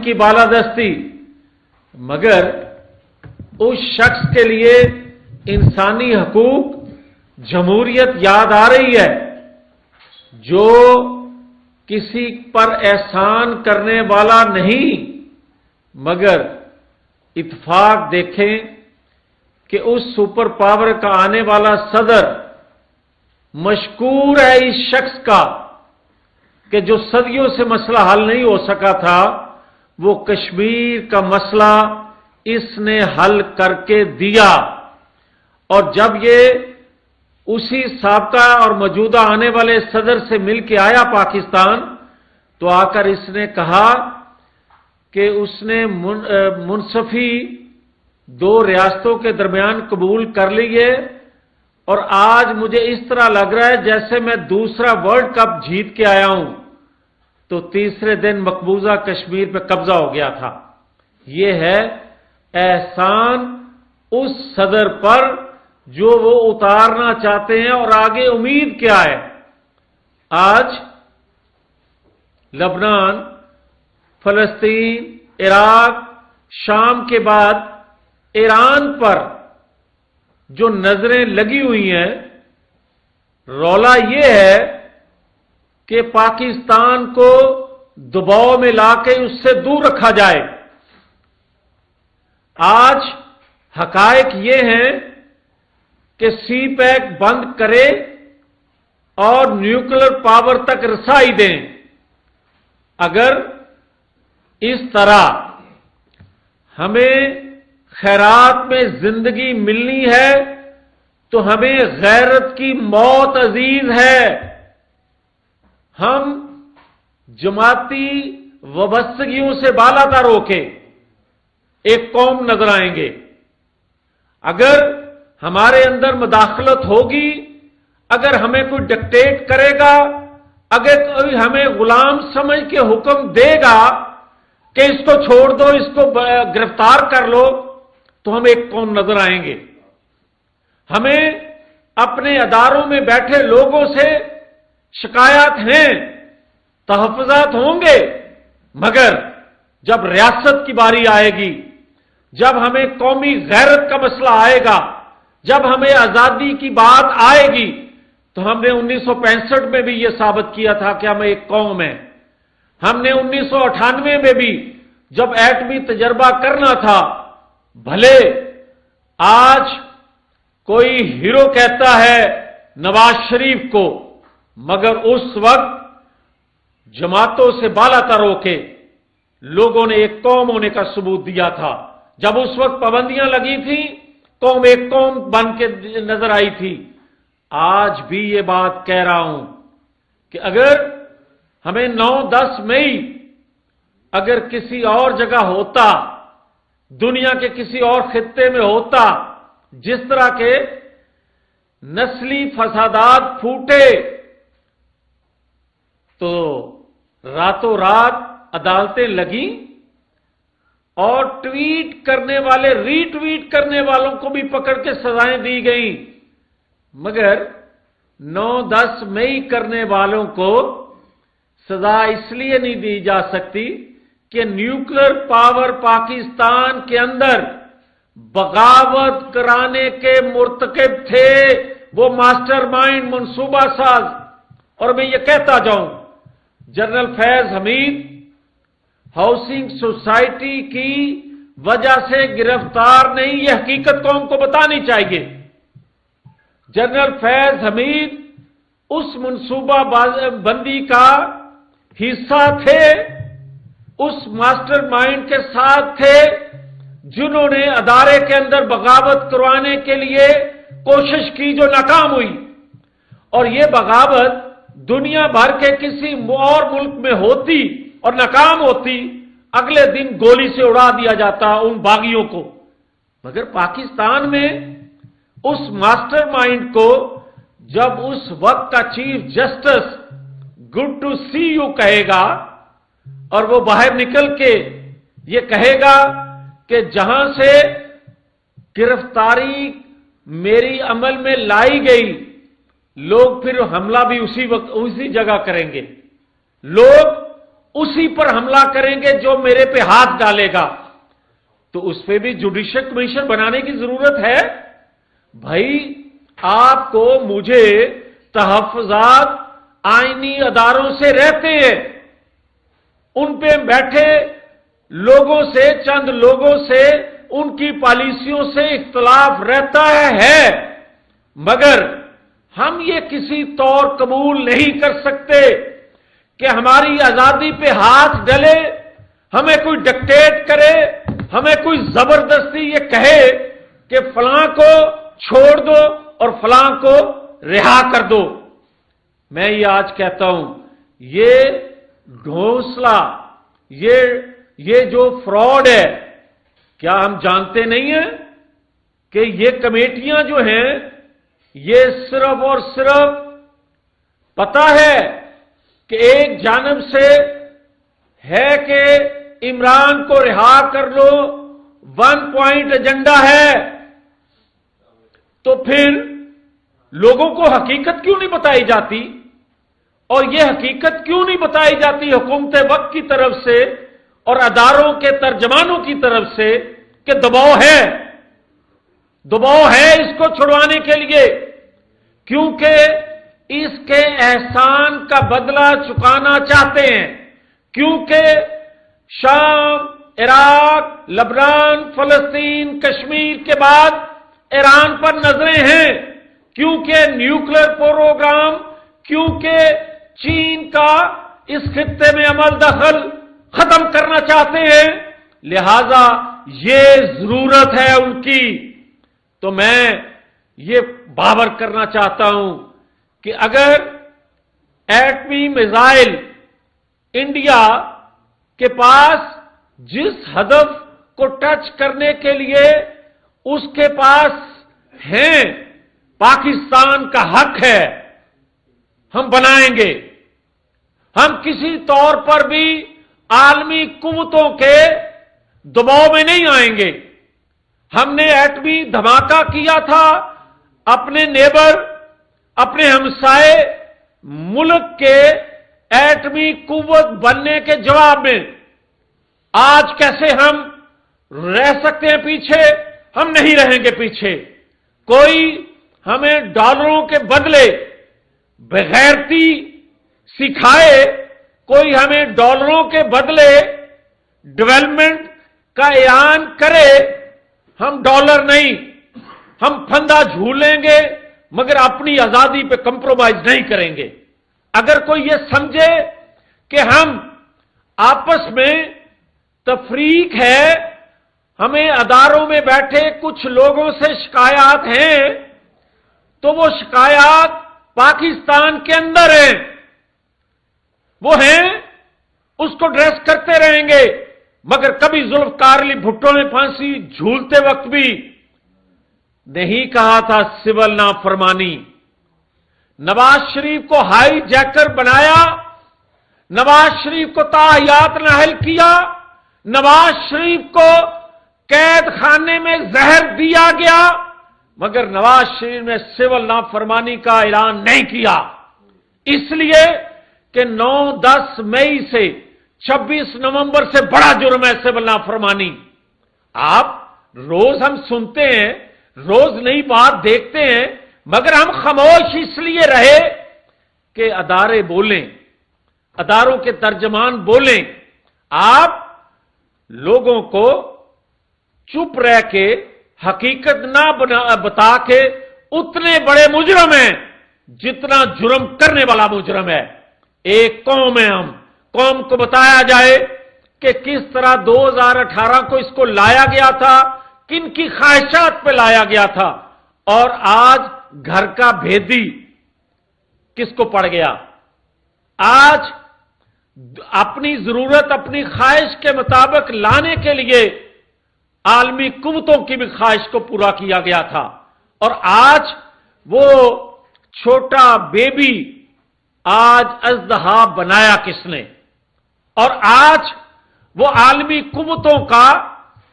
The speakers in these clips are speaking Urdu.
کی بالادستی، مگر اس شخص کے لیے انسانی حقوق، جمہوریت یاد آ رہی ہے جو کسی پر احسان کرنے والا نہیں، مگر اتفاق دیکھیں کہ اس سپر پاور کا آنے والا صدر مشکور ہے اس شخص کا کہ جو صدیوں سے مسئلہ حل نہیں ہو سکا تھا، وہ کشمیر کا مسئلہ اس نے حل کر کے دیا۔ اور جب یہ اسی سابقہ اور موجودہ آنے والے صدر سے مل کے آیا پاکستان، تو آ کر اس نے کہا کہ اس نے منصفی دو ریاستوں کے درمیان قبول کر لیے، اور آج مجھے اس طرح لگ رہا ہے جیسے میں دوسرا ورلڈ کپ جیت کے آیا ہوں۔ تو تیسرے دن مقبوضہ کشمیر پہ قبضہ ہو گیا تھا۔ یہ ہے احسان اس صدر پر جو وہ اتارنا چاہتے ہیں، اور آگے امید کیا ہے؟ آج لبنان، فلسطین، عراق، شام کے بعد ایران پر جو نظریں لگی ہوئی ہیں، رولا یہ ہے کہ پاکستان کو دباؤ میں لا کے اس سے دور رکھا جائے۔ آج حقائق یہ ہیں کہ سی پیک بند کرے اور نیوکلر پاور تک رسائی دیں۔ اگر اس طرح ہمیں خیرات میں زندگی ملنی ہے تو ہمیں غیرت کی موت عزیز ہے۔ ہم جماعتی وابستگیوں سے بالا تر ہو کے ایک قوم نظر آئیں گے۔ اگر ہمارے اندر مداخلت ہوگی، اگر ہمیں کوئی ڈکٹیٹ کرے گا، اگر کوئی ہمیں غلام سمجھ کے حکم دے گا کہ اس کو چھوڑ دو، اس کو گرفتار کر لو، تو ہم ایک قوم نظر آئیں گے۔ ہمیں اپنے اداروں میں بیٹھے لوگوں سے شکایات ہیں، تحفظات ہوں گے، مگر جب ریاست کی باری آئے گی، جب ہمیں قومی غیرت کا مسئلہ آئے گا، جب ہمیں آزادی کی بات آئے گی، تو ہم نے 1965 میں بھی یہ ثابت کیا تھا کہ ہم ایک قوم ہیں۔ ہم نے 1998 میں بھی جب ایٹمی تجربہ کرنا تھا، بھلے آج کوئی ہیرو کہتا ہے نواز شریف کو، مگر اس وقت جماعتوں سے بالا تر ہو کے لوگوں نے ایک قوم ہونے کا ثبوت دیا تھا۔ جب اس وقت پابندیاں لگی تھیں، قوم ایک قوم بن کے نظر آئی تھی۔ آج بھی یہ بات کہہ رہا ہوں کہ اگر ہمیں 9-10 مئی اگر کسی اور جگہ ہوتا، دنیا کے کسی اور خطے میں ہوتا، جس طرح کے نسلی فسادات پھوٹے، تو راتوں رات عدالتیں لگیں اور ٹویٹ کرنے والے، ری ٹویٹ کرنے والوں کو بھی پکڑ کے سزائیں دی گئیں، مگر 9-10 مئی کرنے والوں کو سزا اس لیے نہیں دی جا سکتی کہ نیوکلر پاور پاکستان کے اندر بغاوت کرانے کے مرتکب تھے، وہ ماسٹر مائنڈ، منصوبہ ساز۔ اور میں یہ کہتا جاؤں، جنرل فیض حمید ہاؤسنگ سوسائٹی کی وجہ سے گرفتار نہیں، یہ حقیقت قوم کو بتانی چاہیے۔ جنرل فیض حمید اس منصوبہ بندی کا حصہ تھے، اس ماسٹر مائنڈ کے ساتھ تھے جنہوں نے ادارے کے اندر بغاوت کروانے کے لیے کوشش کی، جو ناکام ہوئی۔ اور یہ بغاوت دنیا بھر کے کسی اور ملک میں ہوتی اور ناکام ہوتی، اگلے دن گولی سے اڑا دیا جاتا ان باغیوں کو، مگر پاکستان میں اس ماسٹر مائنڈ کو جب اس وقت کا chief justice good to see you کہے گا، اور وہ باہر نکل کے یہ کہے گا کہ جہاں سے گرفتاری میری عمل میں لائی گئی، لوگ پھر حملہ بھی اسی وقت اسی جگہ کریں گے۔ لوگ اسی پر حملہ کریں گے جو میرے پہ ہاتھ ڈالے گا، تو اس پہ بھی جوڈیشل کمیشن بنانے کی ضرورت ہے۔ بھائی آپ کو مجھے تحفظات آئینی اداروں سے رہتے ہیں، ان پہ بیٹھے لوگوں سے، چند لوگوں سے، ان کی پالیسیوں سے اختلاف رہتا ہے، مگر ہم یہ کسی طور قبول نہیں کر سکتے کہ ہماری آزادی پہ ہاتھ ڈلے، ہمیں کوئی ڈکٹیٹ کرے، ہمیں کوئی زبردستی یہ کہے کہ فلاں کو چھوڑ دو اور فلاں کو رہا کر دو۔ میں یہ آج کہتا ہوں، یہ ڈھونسلا، یہ جو فراڈ ہے، کیا ہم جانتے نہیں ہیں کہ یہ کمیٹیاں جو ہیں یہ صرف اور صرف پتا ہے کہ ایک جانب سے ہے کہ عمران کو رہا کر لو، 1 پوائنٹ ایجنڈا ہے، تو پھر لوگوں کو حقیقت کیوں نہیں بتائی جاتی؟ اور یہ حقیقت کیوں نہیں بتائی جاتی حکومت وقت کی طرف سے اور اداروں کے ترجمانوں کی طرف سے کہ دباؤ ہے اس کو چھڑوانے کے لیے؟ کیونکہ اس کے احسان کا بدلہ چکانا چاہتے ہیں، کیونکہ شام، عراق، لبنان، فلسطین، کشمیر کے بعد ایران پر نظریں ہیں، کیونکہ نیوکلیر پروگرام، کیونکہ چین کا اس خطے میں عمل دخل ختم کرنا چاہتے ہیں، لہذا یہ ضرورت ہے ان کی۔ تو میں یہ باور کرنا چاہتا ہوں کہ اگر ایٹمی میزائل انڈیا کے پاس جس ہدف کو ٹچ کرنے کے لیے اس کے پاس ہیں، پاکستان کا حق ہے، ہم بنائیں گے۔ ہم کسی طور پر بھی عالمی قوتوں کے دباؤ میں نہیں آئیں گے۔ ہم نے ایٹمی دھماکہ کیا تھا اپنے نیبر، اپنے ہمسائے ملک کے ایٹمی قوت بننے کے جواب میں۔ آج کیسے ہم رہ سکتے ہیں پیچھے؟ ہم نہیں رہیں گے پیچھے۔ کوئی ہمیں ڈالروں کے بدلے بغیرتی سکھائے، کوئی ہمیں ڈالروں کے بدلے ڈیولپمنٹ کا اعلان کرے، ہم ڈالر نہیں، ہم پھندا جھولیں گے مگر اپنی آزادی پہ کمپرومائز نہیں کریں گے۔ اگر کوئی یہ سمجھے کہ ہم آپس میں تفریق ہے، ہمیں اداروں میں بیٹھے کچھ لوگوں سے شکایات ہیں، تو وہ شکایات پاکستان کے اندر ہیں، وہ ہیں، اس کو ڈریس کرتے رہیں گے، مگر کبھی ذوالفقار علی بھٹو نے پھانسی جھولتے وقت بھی نہیں کہا تھا سول نافرمانی۔ نواز شریف کو ہائی جیکر بنایا، نواز شریف کو تاحیات نااہل کیا، نواز شریف کو قید خانے میں زہر دیا گیا، مگر نواز شریف نے سول نافرمانی کا اعلان نہیں کیا، اس لیے کہ 9-10 مئی سے 26 نومبر سے بڑا جرم ہے سول نافرمانی۔ آپ روز ہم سنتے ہیں، روز نئی بات دیکھتے ہیں، مگر ہم خاموش اس لیے رہے کہ ادارے بولیں، اداروں کے ترجمان بولیں۔ آپ لوگوں کو چپ رہ کے حقیقت نہ بتا کے اتنے بڑے مجرم ہیں جتنا جرم کرنے والا مجرم ہے۔ ایک قوم ہے، ہم قوم کو بتایا جائے کہ کس طرح 2018 کو اس کو لایا گیا تھا، کن کی خواہشات پہ لایا گیا تھا، اور آج گھر کا بھیدی کس کو پڑ گیا۔ آج اپنی ضرورت، اپنی خواہش کے مطابق لانے کے لیے عالمی قوتوں کی بھی خواہش کو پورا کیا گیا تھا، اور آج وہ چھوٹا بیبی آج اژدہا بنایا کس نے؟ اور آج وہ عالمی قوتوں کا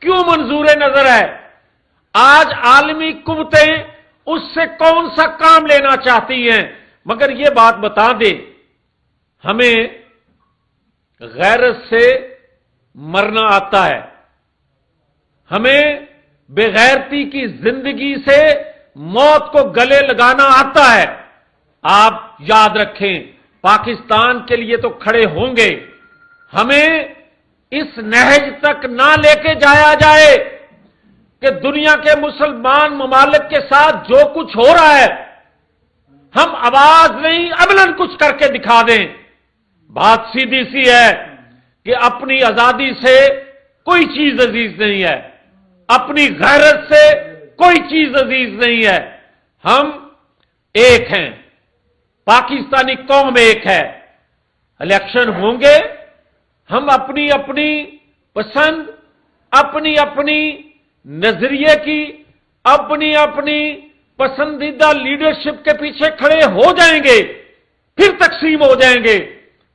کیوں منظور نظر ہے؟ آج عالمی قوتیں اس سے کون سا کام لینا چاہتی ہیں؟ مگر یہ بات بتا دیں، ہمیں غیرت سے مرنا آتا ہے، ہمیں بغیرتی کی زندگی سے موت کو گلے لگانا آتا ہے۔ آپ یاد رکھیں، پاکستان کے لیے تو کھڑے ہوں گے، ہمیں اس نہج تک نہ لے کے جایا جائے کہ دنیا کے مسلمان ممالک کے ساتھ جو کچھ ہو رہا ہے ہم آواز نہیں عملاً کچھ کر کے دکھا دیں۔ بات سیدھی سی ہے کہ اپنی آزادی سے کوئی چیز عزیز نہیں ہے، اپنی غیرت سے کوئی چیز عزیز نہیں ہے۔ ہم ایک ہیں، پاکستانی قوم ایک ہے۔ الیکشن ہوں گے، ہم اپنی اپنی پسند، اپنی اپنی نظریے کی، اپنی اپنی پسندیدہ لیڈرشپ کے پیچھے کھڑے ہو جائیں گے، پھر تقسیم ہو جائیں گے،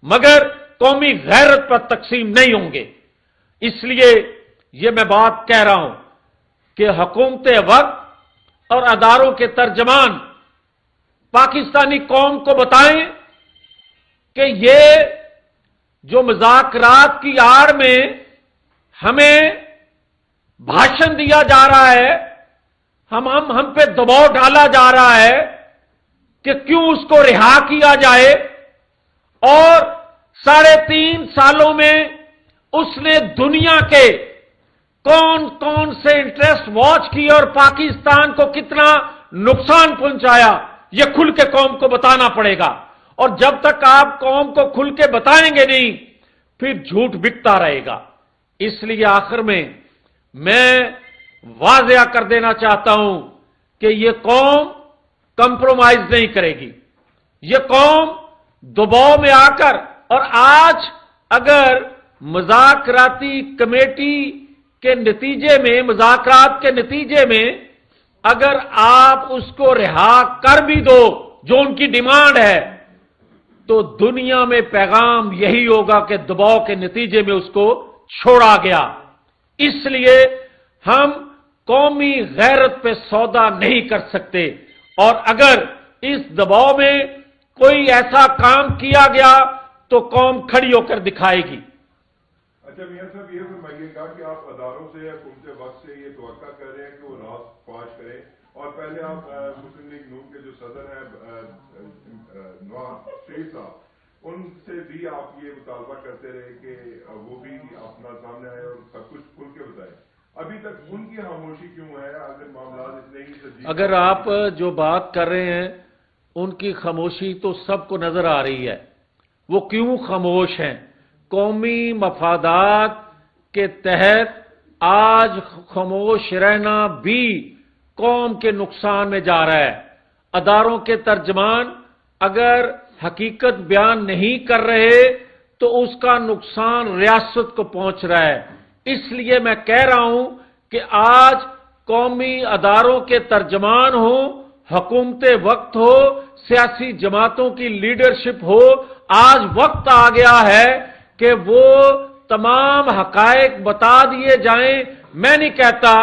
مگر قومی غیرت پر تقسیم نہیں ہوں گے۔ اس لیے یہ میں بات کہہ رہا ہوں کہ حکومت وقت اور اداروں کے ترجمان پاکستانی قوم کو بتائیں کہ یہ جو مذاکرات کی آڑ میں ہمیں بھاشن دیا جا رہا ہے، ہم پہ دباؤ ڈالا جا رہا ہے کہ کیوں اس کو رہا کیا جائے، اور 3.5 سالوں میں اس نے دنیا کے کون کون سے انٹرسٹ واچ کیے اور پاکستان کو کتنا نقصان پہنچایا، یہ کھل کے قوم کو بتانا پڑے گا۔ اور جب تک آپ قوم کو کھل کے بتائیں گے نہیں، پھر جھوٹ بکتا رہے گا۔ اس لیے آخر میں واضح کر دینا چاہتا ہوں کہ یہ قوم کمپرومائز نہیں کرے گی۔ یہ قوم دباؤ میں آ کر، اور آج اگر مذاکراتی کمیٹی کے نتیجے میں، مذاکرات کے نتیجے میں اگر آپ اس کو رہا کر بھی دو جو ان کی ڈیمانڈ ہے، تو دنیا میں پیغام یہی ہوگا کہ دباؤ کے نتیجے میں اس کو چھوڑا گیا۔ اس لیے ہم قومی غیرت پہ سودا نہیں کر سکتے، اور اگر اس دباؤ میں کوئی ایسا کام کیا گیا تو قوم کھڑی ہو کر دکھائے گی۔ اچھا میاں صاحب، یہ فرمائیے گا کہ آپ اداروں سے یا حکومت وقت سے یہ توقع کر رہے ہیں کہ وہ راز فاش کریں، اور پہلے آپ مسلم لیگ نون کے جو صدر ہیں نواز شریف صاحب، ان سے بھی آپ یہ مطالبہ کرتے رہے کہ وہ بھی اپنا سامنے آئے اور سب کچھ کھل کے بتائیں، ابھی تک ان کی خاموشی کیوں ہے؟ اگر معاملات اتنے ہی سنجیدہ، اگر آپ جو بات کر رہے ہیں ان کی خاموشی تو سب کو نظر آ رہی ہے، وہ کیوں خاموش ہیں؟ قومی مفادات کے تحت آج خاموش رہنا بھی قوم کے نقصان میں جا رہا ہے۔ اداروں کے ترجمان اگر حقیقت بیان نہیں کر رہے تو اس کا نقصان ریاست کو پہنچ رہا ہے۔ اس لیے میں کہہ رہا ہوں کہ آج قومی اداروں کے ترجمان ہوں، حکومت وقت ہو، سیاسی جماعتوں کی لیڈرشپ ہو، آج وقت آ گیا ہے کہ وہ تمام حقائق بتا دیے جائیں۔ میں نہیں کہتا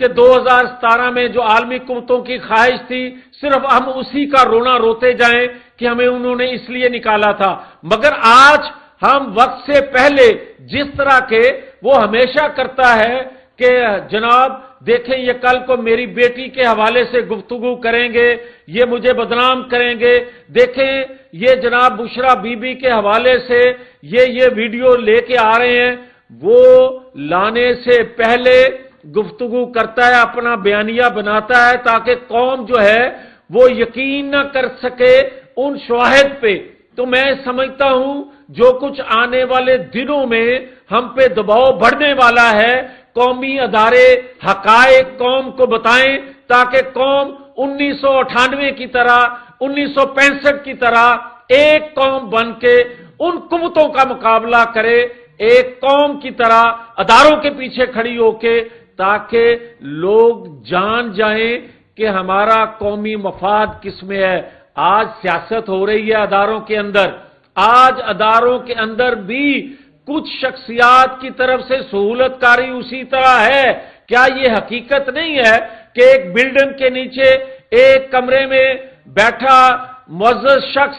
کہ 2017 میں جو عالمی قوتوں کی خواہش تھی صرف ہم اسی کا رونا روتے جائیں کہ ہمیں انہوں نے اس لیے نکالا تھا، مگر آج ہم وقت سے پہلے جس طرح کے وہ ہمیشہ کرتا ہے کہ جناب دیکھیں یہ کل کو میری بیٹی کے حوالے سے گفتگو کریں گے، یہ مجھے بدنام کریں گے، دیکھیں یہ جناب بشرا بی بی کے حوالے سے یہ ویڈیو لے کے آ رہے ہیں، وہ لانے سے پہلے گفتگو کرتا ہے، اپنا بیانیہ بناتا ہے تاکہ قوم جو ہے وہ یقین نہ کر سکے ان شواہد پہ۔ تو میں سمجھتا ہوں جو کچھ آنے والے دنوں میں ہم پہ دباؤ بڑھنے والا ہے، قومی ادارے حقائق قوم کو بتائیں تاکہ قوم 1998 کی طرح، 1965 کی طرح ایک قوم بن کے ان قوتوں کا مقابلہ کرے، ایک قوم کی طرح اداروں کے پیچھے کھڑی ہو کے، تاکہ لوگ جان جائیں کہ ہمارا قومی مفاد کس میں ہے۔ آج سیاست ہو رہی ہے اداروں کے اندر، آج اداروں کے اندر بھی کچھ شخصیات کی طرف سے سہولت کاری اسی طرح ہے۔ کیا یہ حقیقت نہیں ہے کہ ایک بلڈنگ کے نیچے ایک کمرے میں بیٹھا معزز شخص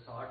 60